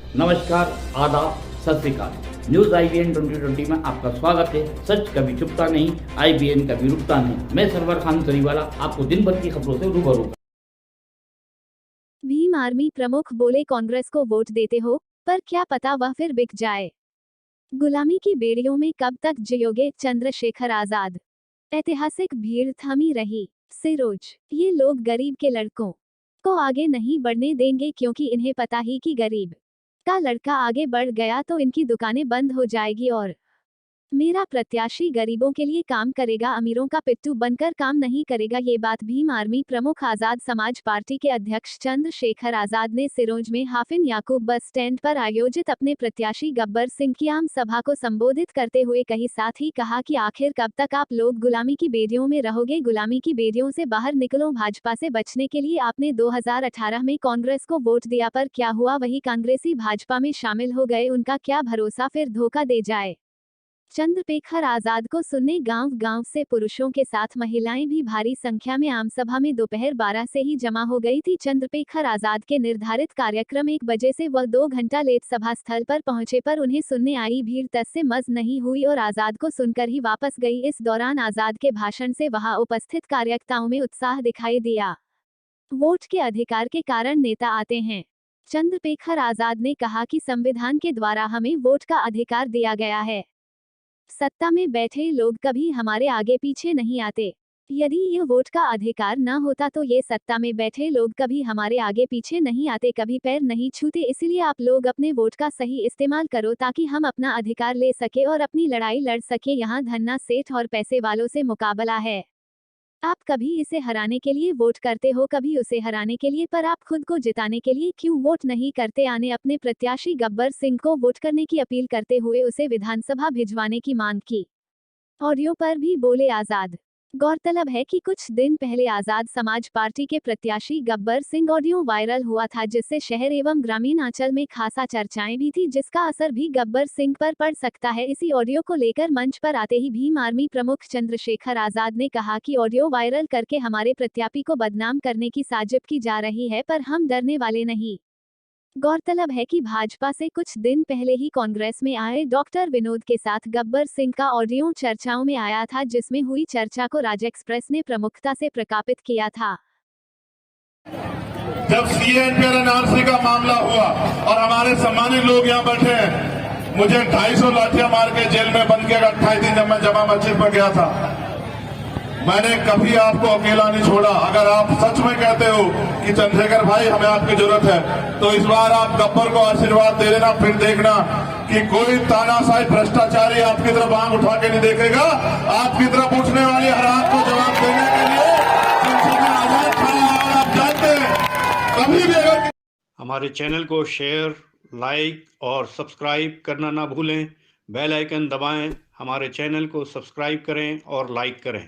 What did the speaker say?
नमस्कार, आदाब, सत श्री अकाल। न्यूज IBN 2020 में आपका स्वागत है। सच कभी छुपता नहीं, IBN कभी रुकता नहीं। मैं सरवर खान तरीवाला आपको दिन भर की खबरों से रूबरू। भीम आर्मी प्रमुख बोले, कांग्रेस को वोट देते हो पर क्या पता वह फिर बिक जाए। गुलामी की बेड़ियों में कब तक जियोगे, चंद्रशेखर आजाद। ऐतिहासिक भीड़ थमी रही। सिरोज, ये लोग गरीब के लड़कों को आगे नहीं बढ़ने देंगे क्योंकि इन्हें पता ही कि गरीब का लड़का आगे बढ़ गया तो इनकी दुकानें बंद हो जाएगी और मेरा प्रत्याशी गरीबों के लिए काम करेगा, अमीरों का पिट्ठू बनकर काम नहीं करेगा। ये बात भीम आर्मी प्रमुख आजाद समाज पार्टी के अध्यक्ष चंद्रशेखर आजाद ने सिरोंज में हाफिन याकूब बस स्टैंड पर आयोजित अपने प्रत्याशी गब्बर सिंह की आम सभा को संबोधित करते हुए कही। साथ ही कहा कि आखिर कब तक आप लोग गुलामी की बेड़ियों में रहोगे। गुलामी की बेड़ियों से बाहर निकलो। भाजपा से बचने के लिए आपने 2018 में कांग्रेस को वोट दिया, पर क्या हुआ? वही कांग्रेसी भाजपा में शामिल हो गए। उनका क्या भरोसा फिर धोखा दे जाए। चंद्रशेखर आजाद को सुनने गांव-गांव से पुरुषों के साथ महिलाएं भी भारी संख्या में आमसभा में दोपहर 12 से ही जमा हो गई थी। चंद्रशेखर आजाद के निर्धारित कार्यक्रम 1 बजे से वह 2 घंटा लेट सभा स्थल पर पहुंचे, पर उन्हें सुनने आई भीड़ तस से मस नहीं हुई और आजाद को सुनकर ही वापस गई। इस दौरान आजाद के भाषण से वहां उपस्थित कार्यकर्ताओं में उत्साह दिखाई दिया। वोट के अधिकार के कारण नेता आते हैं। चंद्रशेखर आजाद ने कहा कि संविधान के द्वारा हमें वोट का अधिकार दिया गया है। सत्ता में बैठे लोग कभी हमारे आगे पीछे नहीं आते। यदि ये वोट का अधिकार न होता तो ये सत्ता में बैठे लोग कभी हमारे आगे पीछे नहीं आते, कभी पैर नहीं छूते। इसलिए आप लोग अपने वोट का सही इस्तेमाल करो ताकि हम अपना अधिकार ले सके और अपनी लड़ाई लड़ सके। यहाँ धन्ना सेठ और पैसे वालों से मुकाबला है। आप कभी इसे हराने के लिए वोट करते हो, कभी उसे हराने के लिए, पर आप खुद को जिताने के लिए क्यों वोट नहीं करते? आने अपने प्रत्याशी गब्बर सिंह को वोट करने की अपील करते हुए उसे विधानसभा भिजवाने की मांग की। ऑडियो पर भी बोले आजाद। गौरतलब है कि कुछ दिन पहले आजाद समाज पार्टी के प्रत्याशी गब्बर सिंह ऑडियो वायरल हुआ था, जिससे शहर एवं ग्रामीण अंचल में खासा चर्चाएं भी थी, जिसका असर भी गब्बर सिंह पर पड़ सकता है। इसी ऑडियो को लेकर मंच पर आते ही भीम आर्मी प्रमुख चंद्रशेखर आजाद ने कहा कि ऑडियो वायरल करके हमारे प्रत्याशी को बदनाम करने की साजिश की जा रही है, पर हम डरने वाले नहीं। गौरतलब है कि भाजपा से कुछ दिन पहले ही कांग्रेस में आए डॉक्टर विनोद के साथ गब्बर सिंह का ऑडियो चर्चाओं में आया था, जिसमें हुई चर्चा को राज एक्सप्रेस ने प्रमुखता से प्रकाशित किया था। जब CAA पर NRC का मामला हुआ और हमारे सम्मानित लोग यहाँ बैठे हैं, मुझे 250 लाठियां मार के जेल में बंद किया 28 दिन जब मैं जमा मस्जिद पर गया था। मैंने कभी आपको अकेला नहीं छोड़ा। अगर आप सच में कहते हो कि चंद्रशेखर भाई हमें आपकी जरूरत है, तो इस बार आप गब्बर को आशीर्वाद दे देना। फिर देखना कि कोई तानाशाही भ्रष्टाचारी आपकी तरफ आंख उठा के नहीं देखेगा। आपकी तरफ उठने वाली हर आंख को जवाब देने के लिए चंद्रशेखर आजाद खड़ा है। आप जानते हैं कभी भी अगर हमारे चैनल को शेयर, लाइक और सब्सक्राइब करना ना भूलें। बेल आइकन दबाएं, हमारे चैनल को सब्सक्राइब करें और लाइक करें।